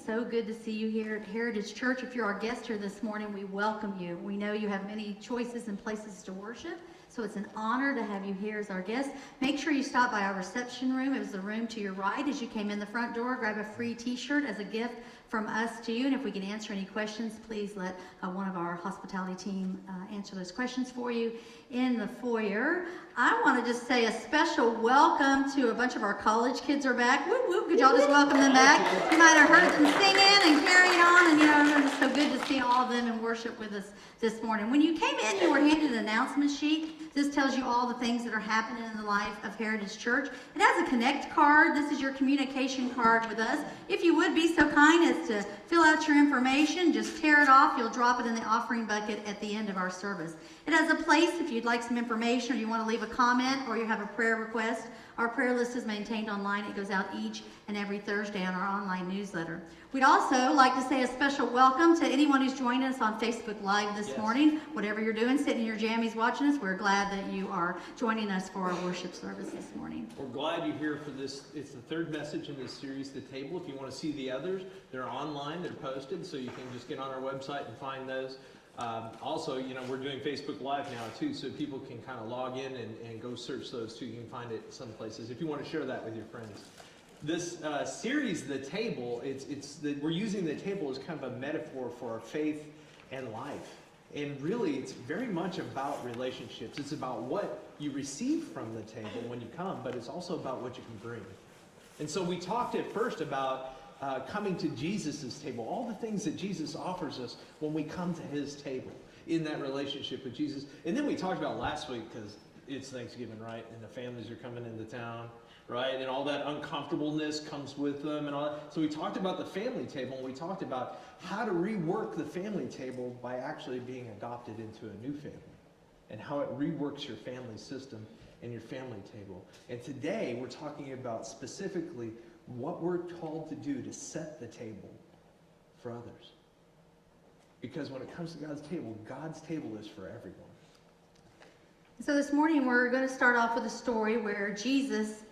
so good to see you here at Heritage Church. If you're our guest here this morning, we welcome you. We know you have many choices and places to worship, so it's an honor to have you here as our guest. Make sure you stop by our reception room. It was the room to your right as you came in the front door. Grab a free t-shirt as a gift from us to you, and if we can answer any questions, please let one of our hospitality team answer those questions for you in the foyer. I want to just say a special welcome to a bunch of our college kids are back. Whoop, whoop. Could y'all just welcome them back? You might have heard them singing and carrying on, and it's so good to see all of them in worship with us this morning. When you came in, you were handed an announcement sheet. This tells you all the things that are happening in the life of Heritage Church. It has a Connect card. This is your communication card with us. If you would be so kind as to fill out your information, just tear it off. You'll drop it in the offering bucket at the end of our service. It has a place if you'd like some information or you want to leave a comment or you have a prayer request. Our prayer list is maintained online. It goes out each and every Thursday on our online newsletter. We'd also like to say a special welcome to anyone who's joining us on Facebook Live this morning. Whatever you're doing, sitting in your jammies watching us, we're glad that you are joining us for our worship service this morning. We're glad you're here for this. It's the third message in this series, The Table. If you want to see the others, they're online, they're posted, so you can just get on our website and find those. Also, we're doing Facebook Live now too, so people can kind of log in and go search those too. You can find it some places if you want to share that with your friends. This series, The Table, we're using the table as kind of a metaphor for our faith and life. And really, it's very much about relationships. It's about what you receive from the table when you come, but it's also about what you can bring. And so we talked at first about coming to Jesus' table, all the things that Jesus offers us when we come to his table in that relationship with Jesus. And then we talked about last week, because it's Thanksgiving, right? And the families are coming into town, right? And all that uncomfortableness comes with them and all that. So we talked about the family table, and we talked about how to rework the family table by actually being adopted into a new family and how it reworks your family system and your family table. And today we're talking about specifically what we're told to do to set the table for others. Because when it comes to God's table is for everyone. So this morning we're going to start off with a story where Jesus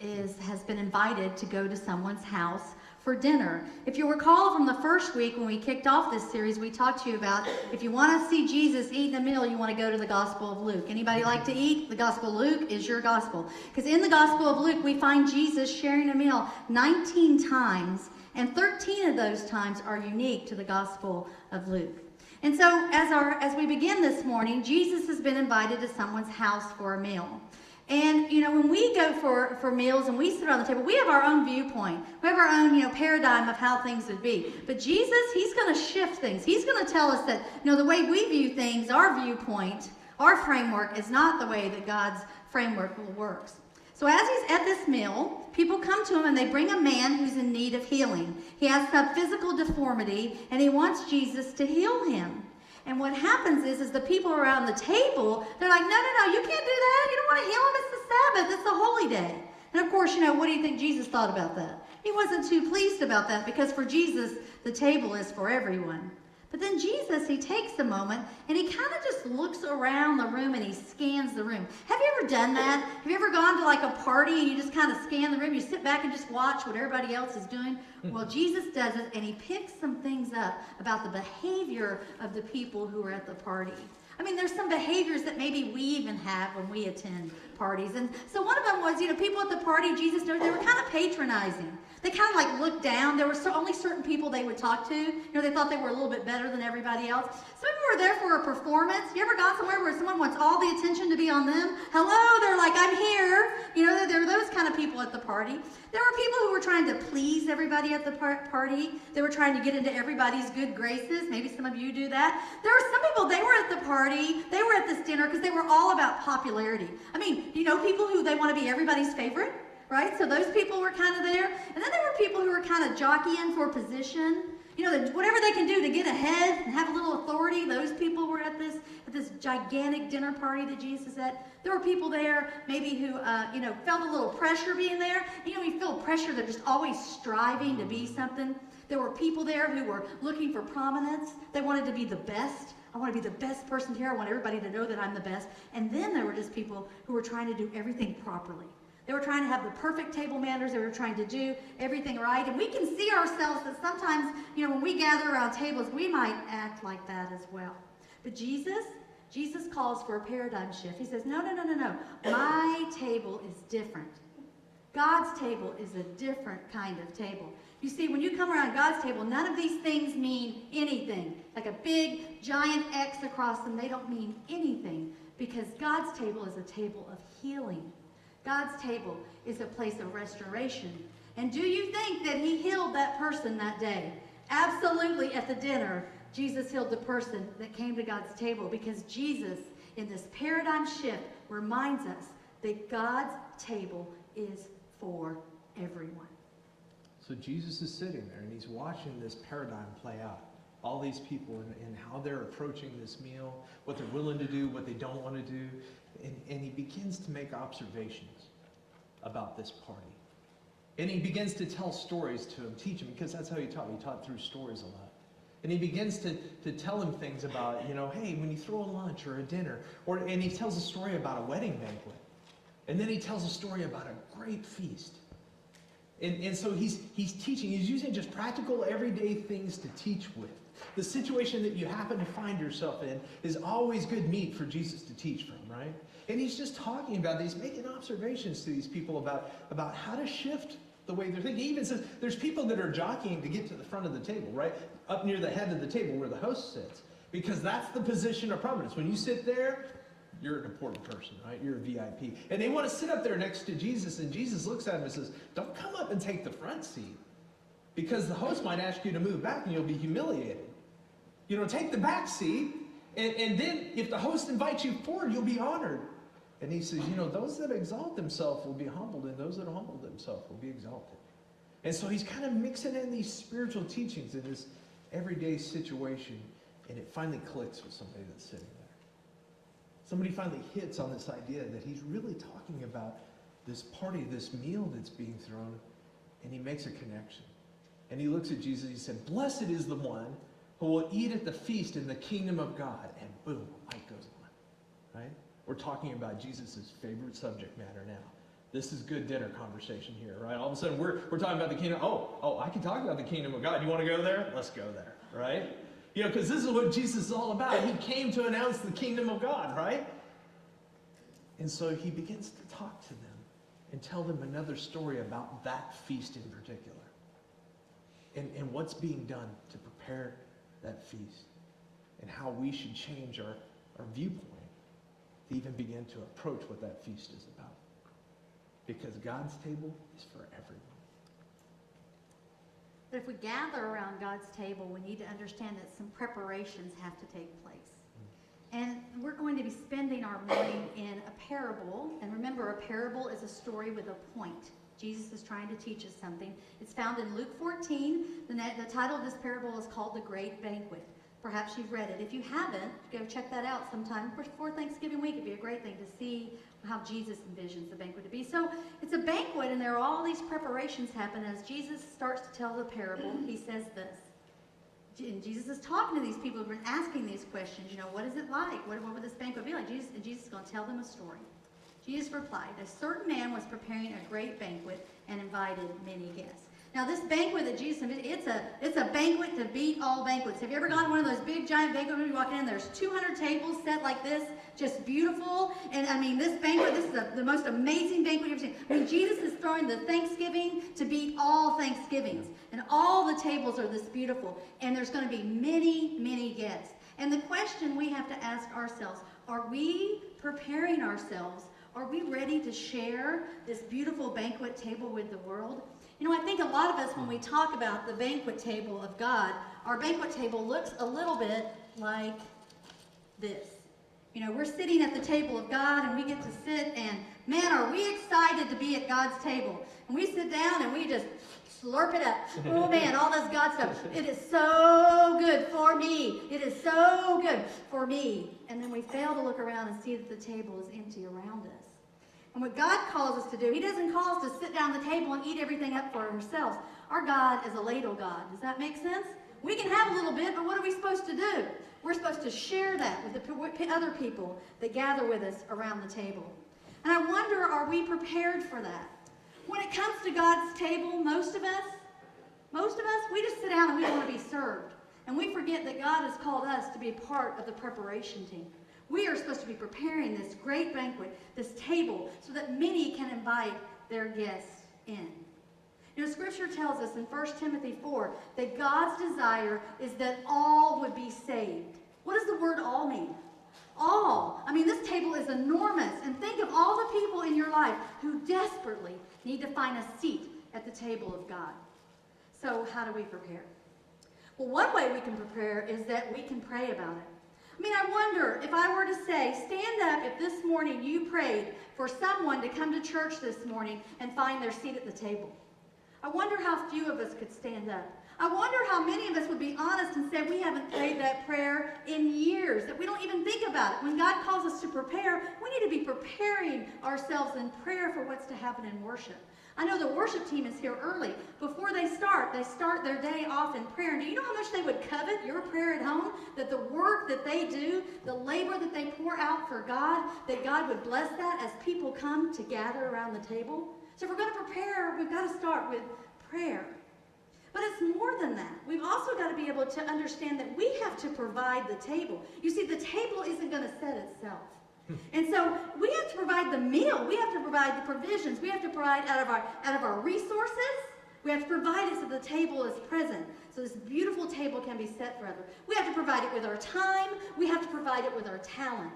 has been invited to go to someone's house for dinner. If you recall from the first week when we kicked off this series, we talked to you about if you want to see Jesus eating a meal, you want to go to the Gospel of Luke. Anybody like to eat? The Gospel of Luke is your gospel. Because in the Gospel of Luke, we find Jesus sharing a meal 19 times, and 13 of those times are unique to the Gospel of Luke. And so as we begin this morning, Jesus has been invited to someone's house for a meal. And, when we go for meals and we sit around the table, we have our own viewpoint. We have our own, paradigm of how things would be. But Jesus, he's going to shift things. He's going to tell us that, the way we view things, our viewpoint, our framework is not the way that God's framework works. So as he's at this meal, people come to him and they bring a man who's in need of healing. He has some physical deformity and he wants Jesus to heal him. And what happens is the people around the table, they're like, no, you can't do that. You don't want to heal him. It's the Sabbath. It's the holy day. And of course, what do you think Jesus thought about that? He wasn't too pleased about that because for Jesus, the table is for everyone. But then Jesus, he takes a moment and he kind of just looks around the room and he scans the room. Have you ever done that? Have you ever gone to like a party and you just kind of scan the room? You sit back and just watch what everybody else is doing? Well, Jesus does it and he picks some things up about the behavior of the people who are at the party. I mean, there's some behaviors that maybe we even have when we attend parties. And so one of them was, people at the party, Jesus knows, they were kind of patronizing. They kind of like looked down. There were only certain people they would talk to. They thought they were a little bit better than everybody else. Some people were there for a performance. You ever gone somewhere where someone wants all the attention to be on them? Hello, they're like, I'm here. There were those kind of people at the party. There were people who were trying to please everybody at the party. They were trying to get into everybody's good graces. Maybe some of you do that. There were some people, they were at the party. They were at this dinner because they were all about popularity. I mean, people who they want to be everybody's favorite. Right? So those people were kind of there. And then there were people who were kind of jockeying for position. Whatever they can do to get ahead and have a little authority, those people were at this gigantic dinner party that Jesus is at. There were people there maybe who, felt a little pressure being there. You feel pressure. They're just always striving to be something. There were people there who were looking for prominence. They wanted to be the best. I want to be the best person here. I want everybody to know that I'm the best. And then there were just people who were trying to do everything properly. They were trying to have the perfect table manners. They were trying to do everything right. And we can see ourselves that sometimes, when we gather around tables, we might act like that as well. But Jesus calls for a paradigm shift. He says, no. My table is different. God's table is a different kind of table. You see, when you come around God's table, none of these things mean anything. Like a big, giant X across them, they don't mean anything. Because God's table is a table of healing. God's table is a place of restoration. And do you think that he healed that person that day? Absolutely. At the dinner, Jesus healed the person that came to God's table, because Jesus, in this paradigm shift, reminds us that God's table is for everyone. So Jesus is sitting there and he's watching this paradigm play out. All these people and how they're approaching this meal, what they're willing to do, what they don't want to do. And he begins to make observations about this party. And he begins to tell stories to him, teach him, because that's how he taught. He taught through stories a lot. And he begins to tell him things about, hey, when you throw a lunch or a dinner, and he tells a story about a wedding banquet. And then he tells a story about a great feast. And so he's teaching. He's using just practical, everyday things to teach with. The situation that you happen to find yourself in is always good meat for Jesus to teach from, right? And he's just talking about these, making observations to these people about how to shift the way they're thinking. He even says there's people that are jockeying to get to the front of the table, right? Up near the head of the table where the host sits. Because that's the position of prominence. When you sit there, you're an important person, right? You're a VIP. And they want to sit up there next to Jesus, and Jesus looks at him and says, don't come up and take the front seat, because the host might ask you to move back and you'll be humiliated. Take the back seat, and then if the host invites you forward, you'll be honored. And he says, those that exalt themselves will be humbled, and those that humble themselves will be exalted. And so he's kind of mixing in these spiritual teachings in this everyday situation, and it finally clicks with somebody that's sitting there. Somebody finally hits on this idea that he's really talking about this party, this meal that's being thrown, and he makes a connection. And he looks at Jesus, he said, blessed is the one who will eat at the feast in the kingdom of God. And boom, light goes on, right? We're talking about Jesus' favorite subject matter now. This is good dinner conversation here, right? All of a sudden, we're talking about the kingdom. Oh, I can talk about the kingdom of God. You want to go there? Let's go there, right? Because this is what Jesus is all about. He came to announce the kingdom of God, right? And so he begins to talk to them and tell them another story about that feast in particular. And what's being done to prepare that feast. And how we should change our viewpoint to even begin to approach what that feast is about. Because God's table is for everyone. But if we gather around God's table, we need to understand that some preparations have to take place. And we're going to be spending our morning in a parable. And remember, a parable is a story with a point. Jesus is trying to teach us something. It's found in Luke 14. The title of this parable is called The Great Banquet. Perhaps you've read it. If you haven't, go check that out sometime. Before Thanksgiving week, it'd be a great thing to see how Jesus envisions the banquet to be. So it's a banquet, and there are all these preparations happen. As Jesus starts to tell the parable, he says this. And Jesus is talking to these people who've been asking these questions. What is it like? What would this banquet be like? Jesus is going to tell them a story. Jesus replied, a certain man was preparing a great banquet and invited many guests. Now, this banquet that Jesus invited, it's a banquet to beat all banquets. Have you ever gone to one of those big, giant banquet rooms? You walk in, there's 200 tables set like this, just beautiful. And, this banquet, this is the most amazing banquet you've ever seen. Jesus is throwing the Thanksgiving to beat all Thanksgivings. And all the tables are this beautiful. And there's going to be many, many guests. And the question we have to ask ourselves, are we preparing ourselves? Are we ready to share this beautiful banquet table with the world? I think a lot of us, when we talk about the banquet table of God, our banquet table looks a little bit like this. We're sitting at the table of God, and we get to sit, and man, are we excited to be at God's table. And we sit down, and we just slurp it up. Oh man, all this God stuff. It is so good for me. It is so good for me. And then we fail to look around and see that the table is empty around us. And what God calls us to do, he doesn't call us to sit down at the table and eat everything up for ourselves. Our God is a ladle God. Does that make sense? We can have a little bit, but what are we supposed to do? We're supposed to share that with the other people that gather with us around the table. And I wonder, are we prepared for that? When it comes to God's table, most of us, we just sit down and we want to be served. And we forget that God has called us to be a part of the preparation team. We are supposed to be preparing this great banquet, this table, so that many can invite their guests in. You know, Scripture tells us in 1 Timothy 4 that God's desire is that all would be saved. What does the word all mean? All. I mean, this table is enormous. And think of all the people in your life who desperately need to find a seat at the table of God. So how do we prepare? Well, one way we can prepare is that we can pray about it. I mean, I wonder if I were to say, stand up if this morning you prayed for someone to come to church this morning and find their seat at the table. I wonder how few of us could stand up. I wonder how many of us would be honest and say we haven't prayed that prayer in years, that we don't even think about it. When God calls us to prepare, we need to be preparing ourselves in prayer for what's to happen in worship. I know the worship team is here early. Before they start their day off in prayer. And do you know how much they would covet your prayer at home? That the work that they do, the labor that they pour out for God, that God would bless that as people come to gather around the table. So if we're going to prepare, we've got to start with prayer. But it's more than that. We've also got to be able to understand that we have to provide the table. You see, the table isn't going to set itself. And so we have to provide the meal. We have to provide the provisions. We have to provide out of our resources. We have to provide it so the table is present. So this beautiful table can be set for others. We have to provide it with our time. We have to provide it with our talent.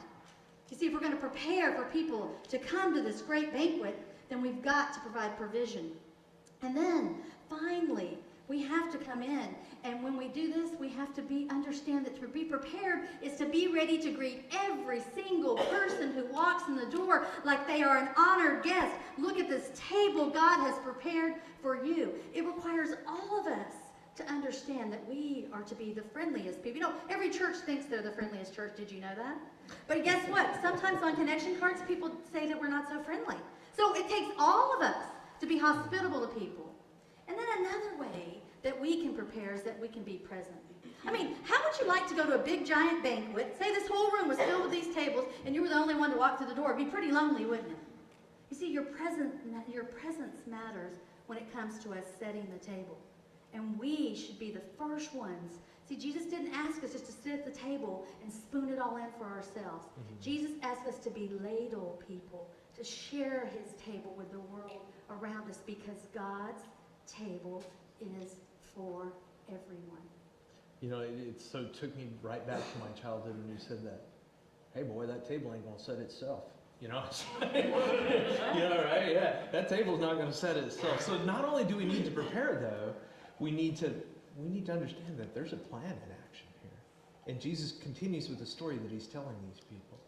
You see, if we're going to prepare for people to come to this great banquet, then we've got to provide provision. And then, finally, we have to come in, and when we do this, we have to understand that to be prepared is to be ready to greet every single person who walks in the door like they are an honored guest. Look at this table God has prepared for you. It requires all of us to understand that we are to be the friendliest people. You know, every church thinks they're the friendliest church. Did you know that? But guess what? Sometimes on connection cards, people say that we're not so friendly. So it takes all of us to be hospitable to people. And then another way that we can prepare is that we can be present. I mean, how would you like to go to a big giant banquet, say this whole room was filled with these tables, and you were the only one to walk through the door? It'd be pretty lonely, wouldn't it? You see, your presence matters when it comes to us setting the table. And we should be the first ones. See, Jesus didn't ask us just to sit at the table and spoon it all in for ourselves. Mm-hmm. Jesus asked us to be ladle people, to share his table with the world around us, because God's table is for everyone. You know, it so took me right back to my childhood when you said that. Hey boy, that table ain't gonna set itself. You know, you know, right? Yeah, that table's not gonna set itself. So not only do we need to prepare, though, we need to understand that there's a plan in action here. And Jesus continues with the story that he's telling these people.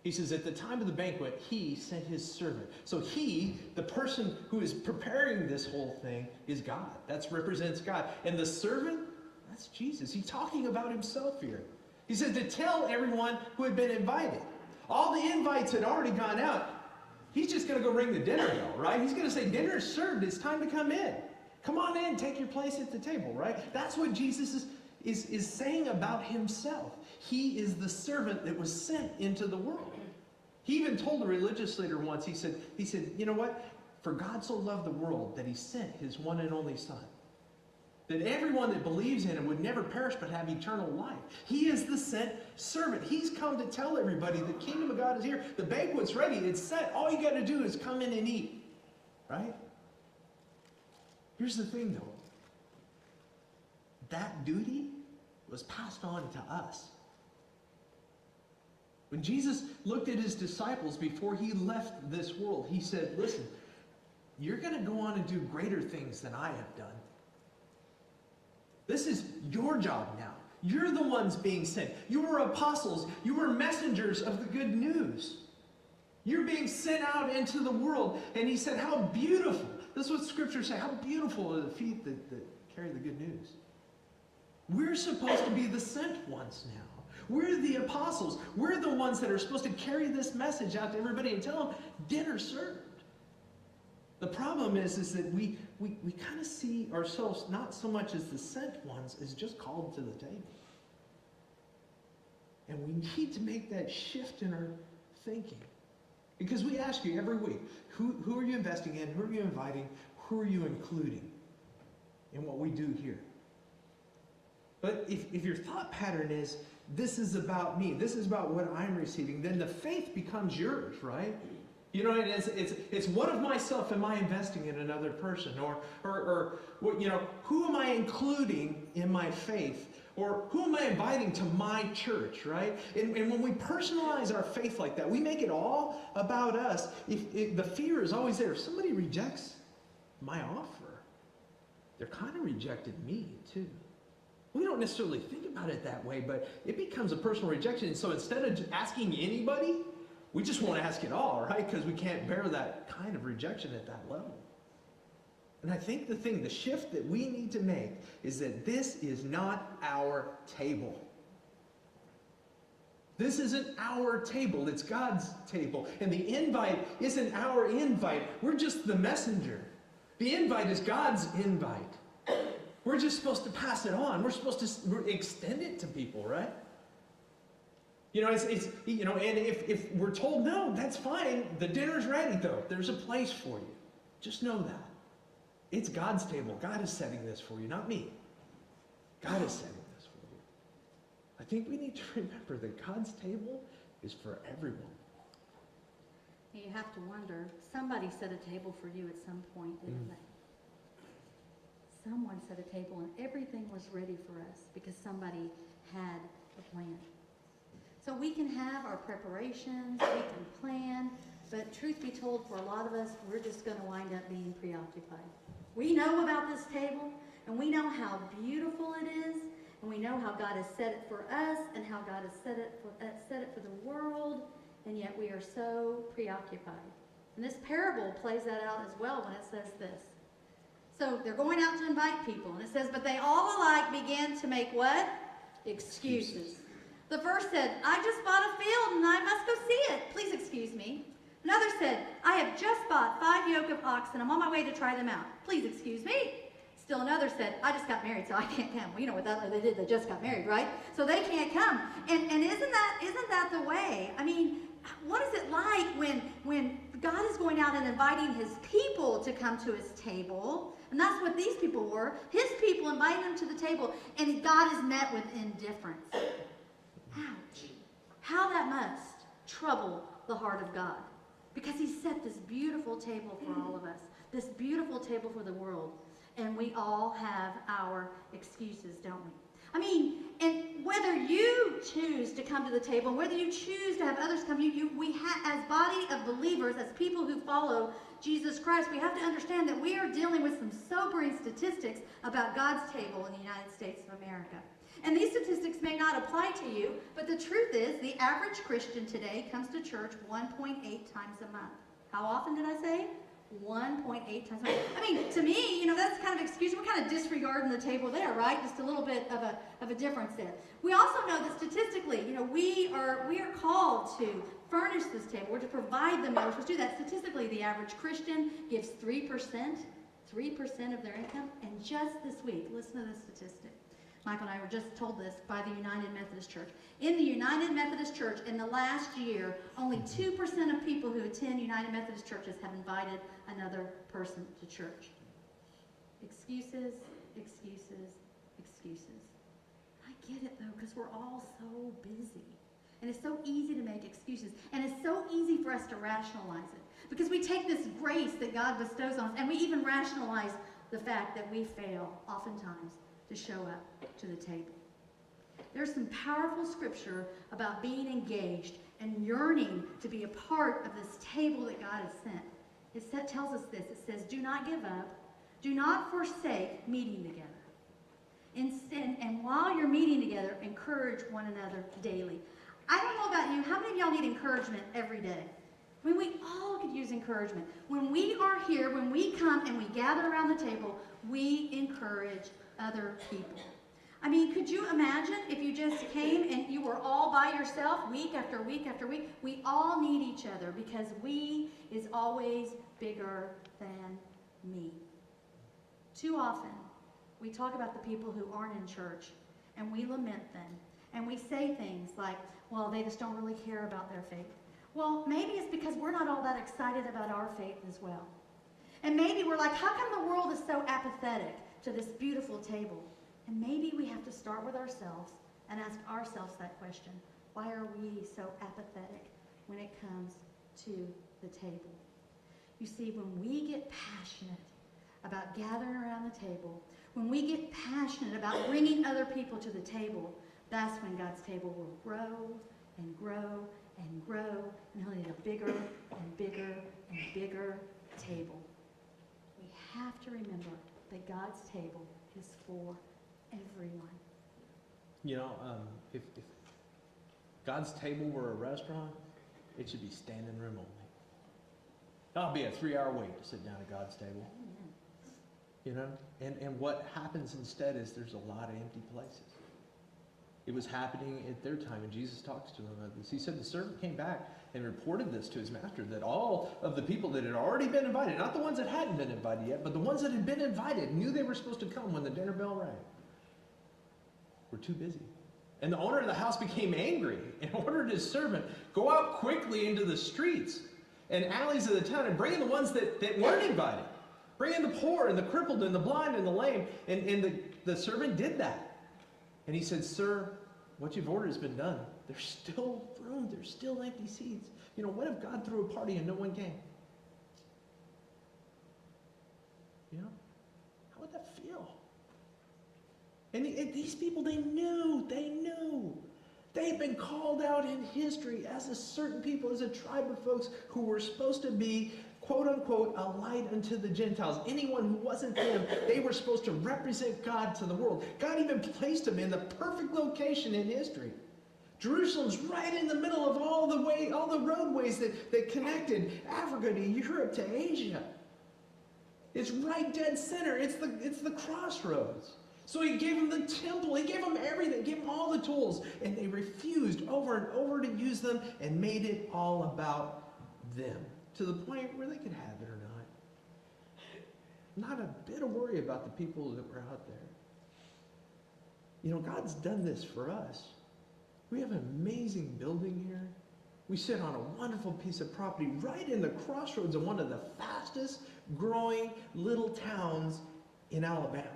He says, at the time of the banquet, he sent his servant. So he, the person who is preparing this whole thing, is God. That represents God. And the servant, that's Jesus. He's talking about himself here. He says to tell everyone who had been invited. All the invites had already gone out. He's just going to go ring the dinner bell, right? He's going to say, dinner is served. It's time to come in. Come on in. Take your place at the table, right? That's what Jesus is saying about himself. He is the servant that was sent into the world. He even told a religious leader once, he said, you know what? For God so loved the world that he sent his one and only Son, that everyone that believes in him would never perish but have eternal life. He is the sent servant. He's come to tell everybody the kingdom of God is here. The banquet's ready. It's set. All you got to do is come in and eat. Right? Here's the thing, though. That duty was passed on to us. When Jesus looked at his disciples before he left this world, he said, listen, you're going to go on and do greater things than I have done. This is your job now. You're the ones being sent. You were apostles. You were messengers of the good news. You're being sent out into the world. And he said, how beautiful. This is what Scripture says. How beautiful are the feet that carry the good news. We're supposed to be the sent ones now. We're the apostles. We're the ones that are supposed to carry this message out to everybody and tell them, dinner served. The problem is that we kind of see ourselves not so much as the sent ones as just called to the table. And we need to make that shift in our thinking. Because we ask you every week, who are you investing in? Who are you inviting? Who are you including in what we do here? But if your thought pattern is, this is about me, this is about what I'm receiving, then the faith becomes yours, right? You know, it's what of myself am I investing in another person? Or you know, who am I including in my faith? Or who am I inviting to my church, right? And when we personalize our faith like that, we make it all about us. If the fear is always there. If somebody rejects my offer, they're kind of rejected me too. We don't necessarily think about it that way, but it becomes a personal rejection. And so instead of asking anybody, we just won't ask at all, right? Because we can't bear that kind of rejection at that level. And I think the shift that we need to make is that this is not our table. This isn't our table, it's God's table. And the invite isn't our invite, we're just the messenger. The invite is God's invite. We're just supposed to pass it on. We're supposed to extend it to people, right? You know, it's you know, and if we're told no, that's fine. The dinner's ready, though. There's a place for you. Just know that. It's God's table. God is setting this for you, not me. God is setting this for you. I think we need to remember that God's table is for everyone. You have to wonder, somebody set a table for you at some point, didn't they? Someone set a table and everything was ready for us because somebody had a plan. So we can have our preparations, we can plan, but truth be told, for a lot of us, we're just going to wind up being preoccupied. We know about this table, and we know how beautiful it is, and we know how God has set it for us, and how God has set it for the world, and yet we are so preoccupied. And this parable plays that out as well when it says this. So they're going out to invite people, and it says, but they all alike began to make what? Excuses. The first said, I just bought a field and I must go see it. Please excuse me. Another said, I have just bought 5 yoke of oxen. I'm on my way to try them out. Please excuse me. Still another said, I just got married, so I can't come. Well, you know what they did? They just got married, right? So they can't come. And isn't that the way? I mean, what is it like when God is going out and inviting his people to come to his table? And that's what these people were. His people inviting them to the table, and God is met with indifference. Ouch. How that must trouble the heart of God. Because he set this beautiful table for all of us. This beautiful table for the world. And we all have our excuses, don't we? I mean, and whether you choose to come to the table, whether you choose to have others come, we have, as body of believers, as people who follow Jesus Christ, we have to understand that we are dealing with some sobering statistics about God's table in the United States of America. And these statistics may not apply to you, but the truth is the average Christian today comes to church 1.8 times a month. How often did I say? 1.8 times a month. I mean, to me, that's kind of excuse. We're kind of disregarding the table there, right? Just a little bit of a difference there. We also know that statistically, we are called to furnish this table. We're to provide the meal. We're supposed to do that. Statistically, the average Christian gives 3% of their income. And just this week, listen to this statistic. Michael and I were just told this by the United Methodist Church. In the United Methodist Church, in the last year, only 2% of people who attend United Methodist churches have invited another person to church. Excuses, excuses, excuses. I get it, though, because we're all so busy. And it's so easy to make excuses. And it's so easy for us to rationalize it. Because we take this grace that God bestows on us, and we even rationalize the fact that we fail, oftentimes, to show up to the table. There's some powerful scripture about being engaged and yearning to be a part of this table that God has sent. It tells us this. It says, do not give up. Do not forsake meeting together. And while you're meeting together, encourage one another daily. I don't know about you. How many of y'all need encouragement every day? I mean, we all could use encouragement. When we are here, when we come and we gather around the table, we encourage other people. I mean, could you imagine if you just came and you were all by yourself week after week after week? We all need each other because we is always bigger than me. Too often, we talk about the people who aren't in church and we lament them. And we say things like, well, they just don't really care about their faith. Well, maybe it's because we're not all that excited about our faith as well. And maybe we're like, how come the world is so apathetic to this beautiful table? And maybe we have to start with ourselves and ask ourselves that question. Why are we so apathetic when it comes to the table? You see, when we get passionate about gathering around the table, when we get passionate about bringing other people to the table, that's when God's table will grow and grow and grow, and he'll need a bigger and bigger and bigger table. We have to remember that God's table is for everyone. You know, if God's table were a restaurant, it should be standing room only. That'll be a 3-hour wait to sit down at God's table. Amen. You know? And what happens instead is there's a lot of empty places. It was happening at their time, and Jesus talks to him about this. He said the servant came back and reported this to his master, that all of the people that had already been invited, not the ones that hadn't been invited yet, but the ones that had been invited, knew they were supposed to come when the dinner bell rang, were too busy. And the owner of the house became angry and ordered his servant, go out quickly into the streets and alleys of the town and bring in the ones that weren't invited. Bring in the poor and the crippled and the blind and the lame. And the servant did that. And he said, sir, what you've ordered has been done. There's still room. There's still empty seats. You know, what if God threw a party and no one came? You know? How would that feel? And these people, they knew. They've been called out in history as a certain people, as a tribe of folks who were supposed to be, quote unquote, a light unto the Gentiles. Anyone who wasn't them, they were supposed to represent God to the world. God even placed them in the perfect location in history. Jerusalem's right in the middle of all the roadways that connected Africa to Europe to Asia. It's right dead center. It's the crossroads. So he gave them the temple. He gave them everything. He gave them all the tools. And they refused over and over to use them and made it all about them, to the point where they could have it or not. Not a bit of worry about the people that were out there. You know, God's done this for us. We have an amazing building here. We sit on a wonderful piece of property right in the crossroads of one of the fastest growing little towns in Alabama.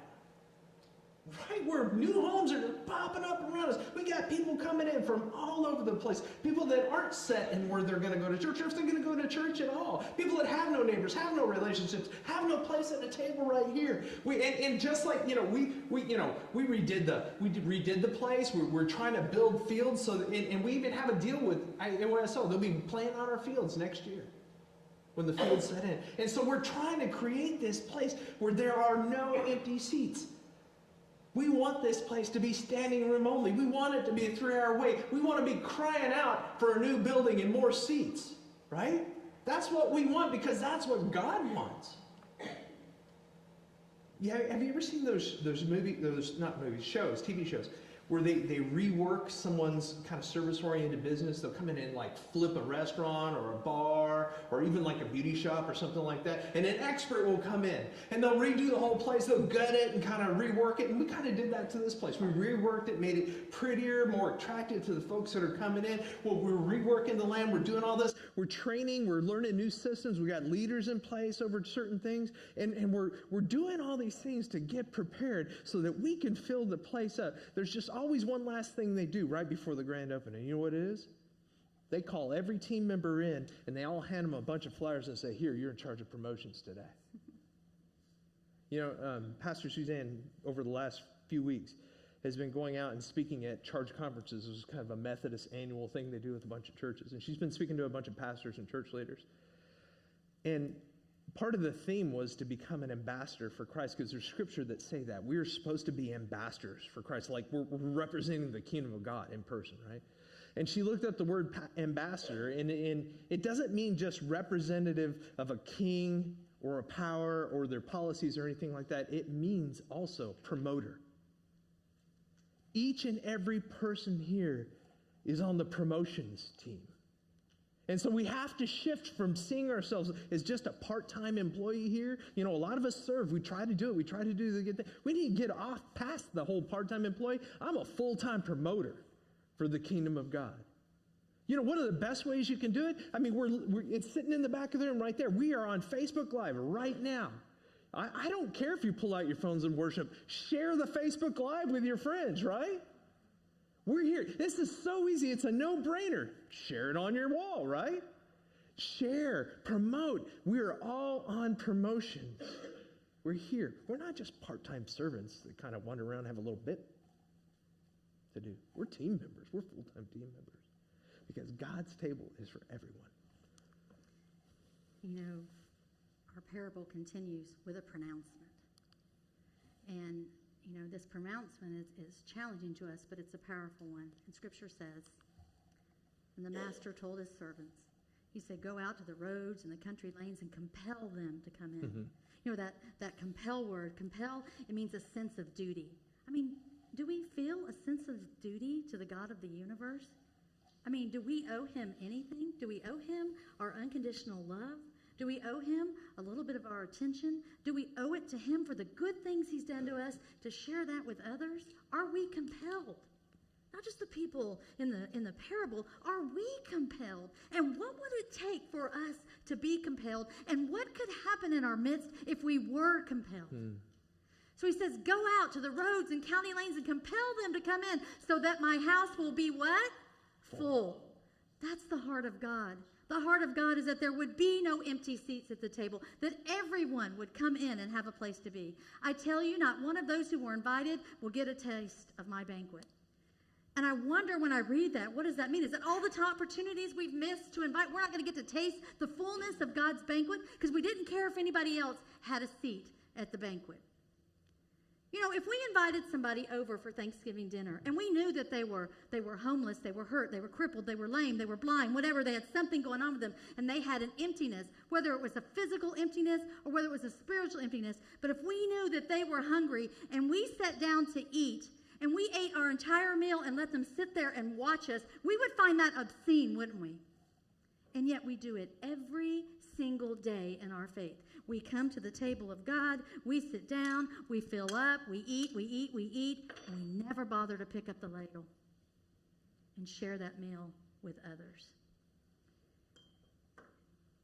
Right where new homes are popping up around us. We got people coming in from all over the place. People that aren't set in where they're going to go to church, or if they're going to go to church at all. People that have no neighbors, have no relationships, have no place at the table right here. And just like, you know, we redid the place. We're trying to build fields and we even have a deal with AYSO. They'll be playing on our fields next year when the fields set in. And so we're trying to create this place where there are no empty seats. We want this place to be standing room only. We want it to be a 3-hour wait. We want to be crying out for a new building and more seats, right? That's what we want because that's what God wants. Yeah, have you ever seen those shows, TV shows, where they rework someone's kind of service-oriented business? They'll come in and like flip a restaurant or a bar or even like a beauty shop or something like that. And an expert will come in and they'll redo the whole place. They'll gut it and kind of rework it. And we kind of did that to this place. We reworked it, made it prettier, more attractive to the folks that are coming in. Well, we're reworking the land. We're doing all this. We're training. We're learning new systems. We got leaders in place over certain things. And we're doing all these things to get prepared so that we can fill the place up. There's just always one last thing they do right before the grand opening. You know what it is? They call every team member in and they all hand them a bunch of flyers and say, here, you're in charge of promotions today. You know, Pastor Suzanne, over the last few weeks, has been going out and speaking at charge conferences. This is kind of a Methodist annual thing they do with a bunch of churches. And she's been speaking to a bunch of pastors and church leaders. And part of the theme was to become an ambassador for Christ, because there's scripture that say that. We're supposed to be ambassadors for Christ, like we're representing the kingdom of God in person, right? And she looked up the word ambassador, and it doesn't mean just representative of a king or a power or their policies or anything like that. It means also promoter. Each and every person here is on the promotions team. And so we have to shift from seeing ourselves as just a part-time employee here. You know, a lot of us serve. We try to do it. We try to do the good thing. We need to get off past the whole part-time employee. I'm a full-time promoter for the kingdom of God. You know, one of the best ways you can do it, I mean, it's sitting in the back of the room right there. We are on Facebook Live right now. I don't care if you pull out your phones and worship. Share the Facebook Live with your friends, right? We're here. This is so easy. It's a no-brainer. Share it on your wall, right? Share, promote. We're all on promotion. We're here. We're not just part-time servants that kind of wander around and have a little bit to do. We're team members. We're full-time team members. Because God's table is for everyone. You know, our parable continues with a pronouncement. And, you know, this pronouncement is challenging to us, but it's a powerful one. And Scripture says, and the master told his servants, he said, go out to the roads and the country lanes and compel them to come in. Mm-hmm. You know, that compel word, compel, it means a sense of duty. I mean, do we feel a sense of duty to the God of the universe? I mean, do we owe him anything? Do we owe him our unconditional love? Do we owe him a little bit of our attention? Do we owe it to him for the good things he's done to us to share that with others? Are we compelled? Not just the people in the parable. Are we compelled? And what would it take for us to be compelled? And what could happen in our midst if we were compelled? So he says, go out to the roads and county lanes and compel them to come in so that my house will be what? Full. That's the heart of God. The heart of God is that there would be no empty seats at the table, that everyone would come in and have a place to be. I tell you, not one of those who were invited will get a taste of my banquet. And I wonder when I read that, what does that mean? Is that all the opportunities we've missed to invite, we're not going to get to taste the fullness of God's banquet because we didn't care if anybody else had a seat at the banquet? You know, if we invited somebody over for Thanksgiving dinner and we knew that they were homeless, they were hurt, they were crippled, they were lame, they were blind, whatever, they had something going on with them, and they had an emptiness, whether it was a physical emptiness or whether it was a spiritual emptiness, but if we knew that they were hungry and we sat down to eat and we ate our entire meal and let them sit there and watch us, we would find that obscene, wouldn't we? And yet we do it every single day in our faith. We come to the table of God, we sit down, we fill up, we eat, and we never bother to pick up the ladle and share that meal with others.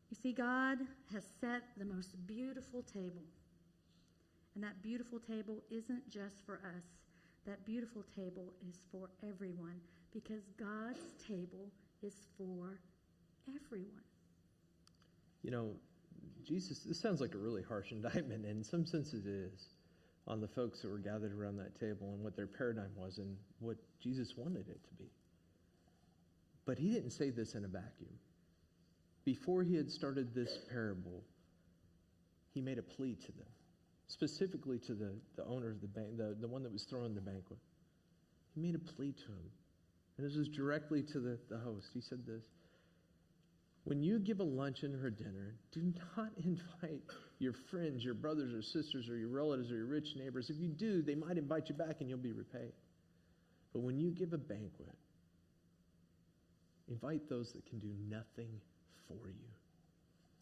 You see, God has set the most beautiful table. And that beautiful table isn't just for us. That beautiful table is for everyone because God's table is for everyone. You know, Jesus, this sounds like a really harsh indictment, and in some sense it is, on the folks that were gathered around that table and what their paradigm was and what Jesus wanted it to be. But he didn't say this in a vacuum. Before he had started this parable, he made a plea to them, specifically to the owner of the bank, the one that was throwing the banquet. He made a plea to him. And this was directly to the host. He said this, when you give a luncheon or a dinner, do not invite your friends, your brothers or sisters, or your relatives, or your rich neighbors. If you do, they might invite you back and you'll be repaid. But when you give a banquet, invite those that can do nothing for you.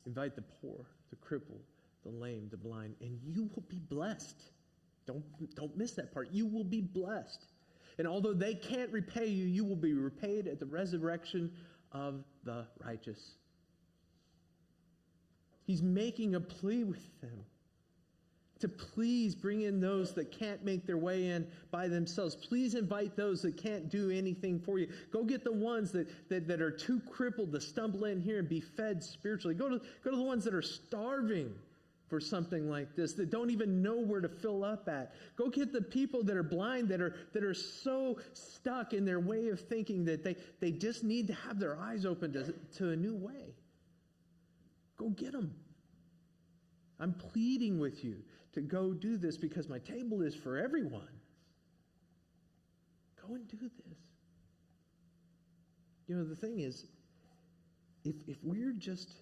Invite the poor, the crippled, the lame, the blind, and you will be blessed. Don't miss that part. You will be blessed. And although they can't repay you, you will be repaid at the resurrection of the righteous. He's making a plea with them to please bring in those that can't make their way in by themselves. Please invite those that can't do anything for you. Go get the ones that are too crippled to stumble in here and be fed spiritually. Go to the ones that are starving for something like this, that don't even know where to fill up at. Go get the people that are blind, that are so stuck in their way of thinking that they just need to have their eyes open to a new way. Go get them. I'm pleading with you to go do this because my table is for everyone. Go and do this. You know, the thing is, if we're just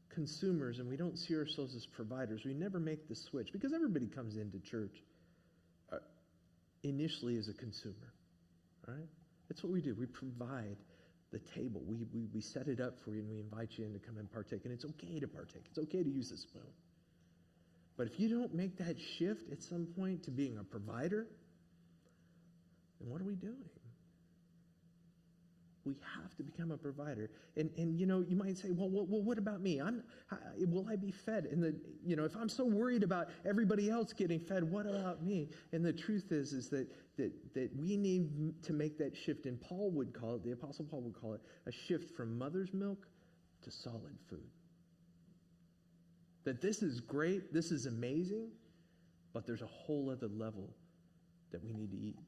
consumers and we don't see ourselves as providers, we never make the switch because everybody comes into church initially as a consumer, right? That's what we do. We provide the table. We set it up for you and we invite you in to come and partake. And it's okay to partake. It's okay to use the spoon. But if you don't make that shift at some point to being a provider, then what are we doing? We have to become a provider. And you know, you might say, well, what about me? Will I be fed? And if I'm so worried about everybody else getting fed, what about me? And the truth is that we need to make that shift. And Paul would call it, the Apostle Paul would call it, a shift from mother's milk to solid food. That this is great, this is amazing, but there's a whole other level that we need to eat.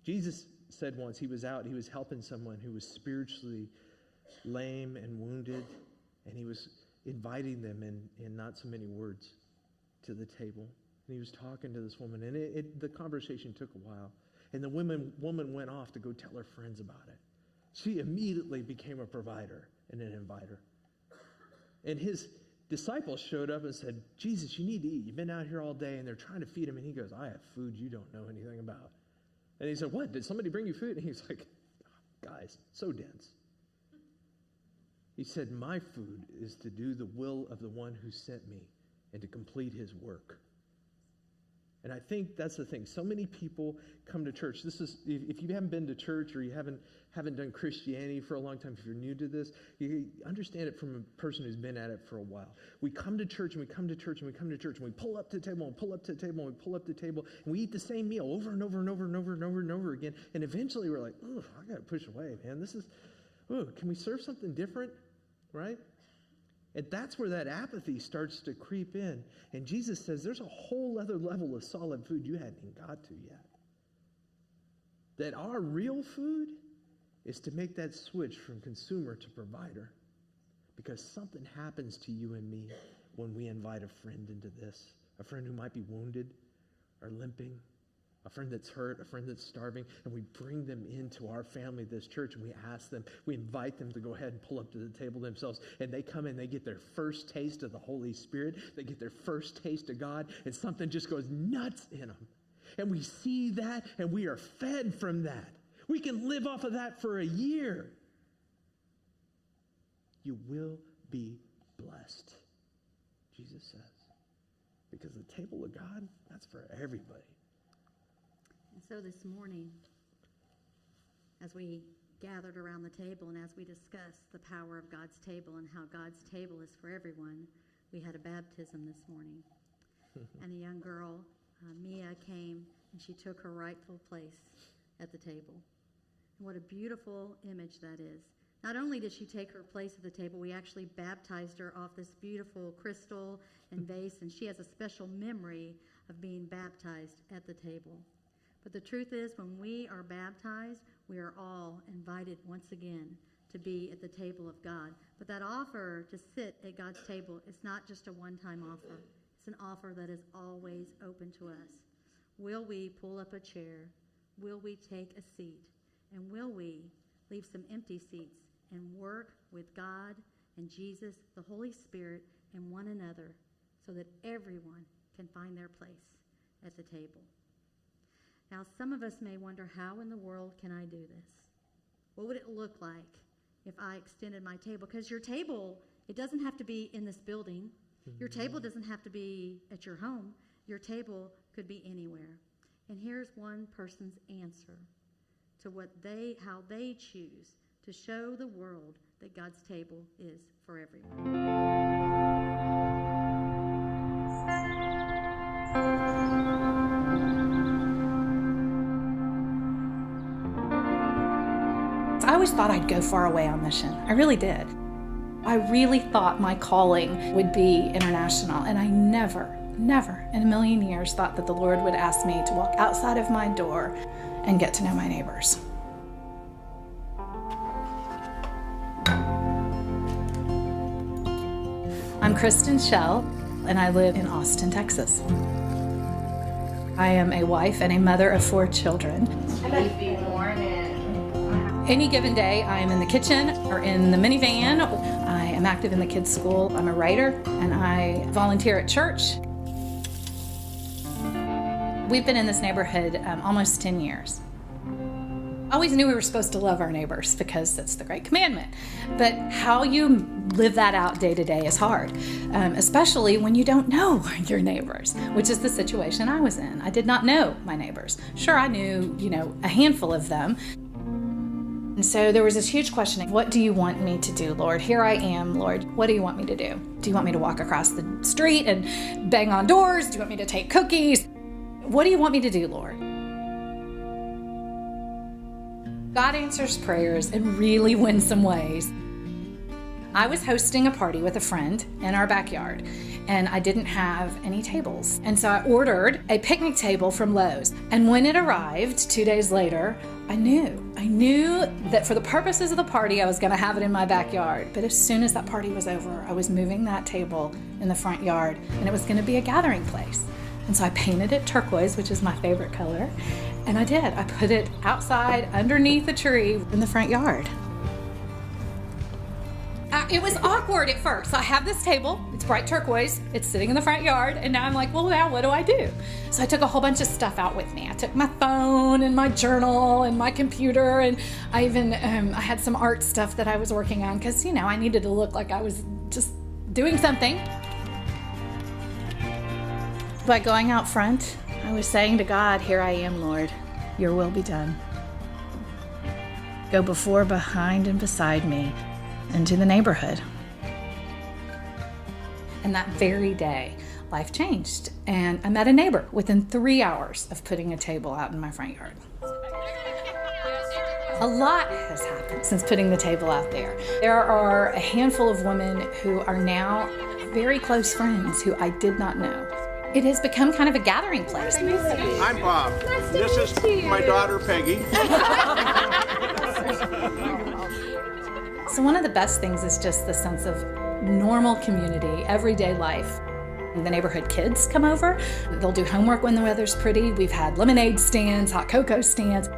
Jesus said once he was helping someone who was spiritually lame and wounded, and he was inviting them in not so many words to the table. And he was talking to this woman, and the conversation took a while. And the woman went off to go tell her friends about it. She immediately became a provider and an inviter. And his disciples showed up and said, Jesus, you need to eat. You've been out here all day, and they're trying to feed him. And he goes, I have food you don't know anything about. And he said, what? Did somebody bring you food? And he's like, guys, so dense. He said, my food is to do the will of the one who sent me and to complete his work. And I think that's the thing. So many people come to church. This is, if you haven't been to church or you haven't done Christianity for a long time, if you're new to this, you understand it from a person who's been at it for a while. We come to church and we come to church and we come to church and we pull up to the table and pull up to the table and we pull up to the table and we eat the same meal over and over and over and over and over and over again. And eventually we're like, oh, I got to push away, man. Can we serve something different? Right? And that's where that apathy starts to creep in. And Jesus says there's a whole other level of solid food you hadn't even got to yet. That our real food is to make that switch from consumer to provider. Because something happens to you and me when we invite a friend into this. A friend who might be wounded or limping. A friend that's hurt, a friend that's starving, and we bring them into our family, this church, and we ask them, we invite them to go ahead and pull up to the table themselves, and they come in, they get their first taste of the Holy Spirit, they get their first taste of God, and something just goes nuts in them. And we see that, and we are fed from that. We can live off of that for a year. You will be blessed, Jesus says. Because the table of God, that's for everybody. And so this morning, as we gathered around the table and as we discussed the power of God's table and how God's table is for everyone, we had a baptism this morning. And a young girl, Mia, came and she took her rightful place at the table. And what a beautiful image that is. Not only did she take her place at the table, we actually baptized her off this beautiful crystal and vase, and she has a special memory of being baptized at the table. But the truth is, when we are baptized, we are all invited once again to be at the table of God. But that offer to sit at God's table is not just a one-time offer. It's an offer that is always open to us. Will we pull up a chair? Will we take a seat? And will we leave some empty seats and work with God and Jesus, the Holy Spirit, and one another so that everyone can find their place at the table? Now, some of us may wonder, how in the world can I do this? What would it look like if I extended my table? Because your table, it doesn't have to be in this building. Your table doesn't have to be at your home. Your table could be anywhere. And here's one person's answer to how they choose to show the world that God's table is for everyone. I always thought I'd go far away on mission. I really did. I really thought my calling would be international, and I never in a million years thought that the Lord would ask me to walk outside of my door and get to know my neighbors. I'm Kristen Schell, and I live in Austin, Texas. I am a wife and a mother of 4 children. Any given day, I am in the kitchen or in the minivan. I am active in the kids' school. I'm a writer, and I volunteer at church. We've been in this neighborhood almost 10 years. I always knew we were supposed to love our neighbors because that's the great commandment. But how you live that out day to day is hard, especially when you don't know your neighbors, which is the situation I was in. I did not know my neighbors. Sure, I knew, a handful of them. And so there was this huge questioning. What do you want me to do, Lord? Here I am, Lord. What do you want me to do? Do you want me to walk across the street and bang on doors? Do you want me to take cookies? What do you want me to do, Lord? God answers prayers in really winsome ways. I was hosting a party with a friend in our backyard, and I didn't have any tables. And so I ordered a picnic table from Lowe's. And when it arrived 2 days later, I knew that for the purposes of the party, I was going to have it in my backyard. But as soon as that party was over, I was moving that table in the front yard, and it was going to be a gathering place. And so I painted it turquoise, which is my favorite color. And I did. I put it outside underneath a tree in the front yard. It was awkward at first. I have this table, it's bright turquoise, it's sitting in the front yard, and now I'm like, well, now what do I do? So I took a whole bunch of stuff out with me. I took my phone and my journal and my computer, and I even, I had some art stuff that I was working on because, I needed to look like I was just doing something. By going out front, I was saying to God, here I am, Lord, your will be done. Go before, behind, and beside me into the neighborhood. And that very day, life changed. And I met a neighbor within 3 hours of putting a table out in my front yard. A lot has happened since putting the table out there. There are a handful of women who are now very close friends who I did not know. It has become kind of a gathering place. I'm Bob. This is my daughter, Peggy. So one of the best things is just the sense of normal community, everyday life. The neighborhood kids come over. They'll do homework when the weather's pretty. We've had lemonade stands, hot cocoa stands.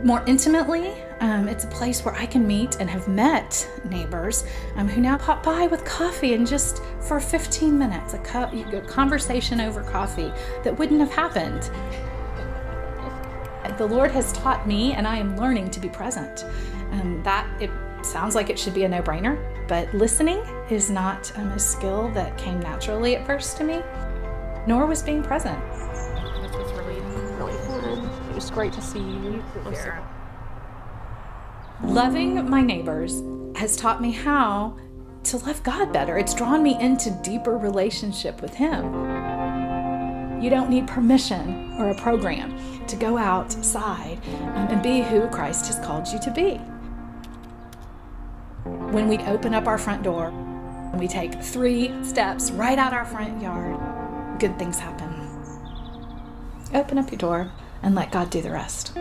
More intimately, it's a place where I can meet and have met neighbors who now pop by with coffee and just for 15 minutes, a conversation over coffee that wouldn't have happened. The Lord has taught me, and I am learning to be present. It sounds like it should be a no-brainer, but listening is not a skill that came naturally at first to me, nor was being present. This was really fun. It was great to see you. Loving my neighbors has taught me how to love God better. It's drawn me into deeper relationship with Him. You don't need permission or a program to go outside and be who Christ has called you to be. When we open up our front door and we take 3 steps right out our front yard, good things happen. Open up your door and let God do the rest.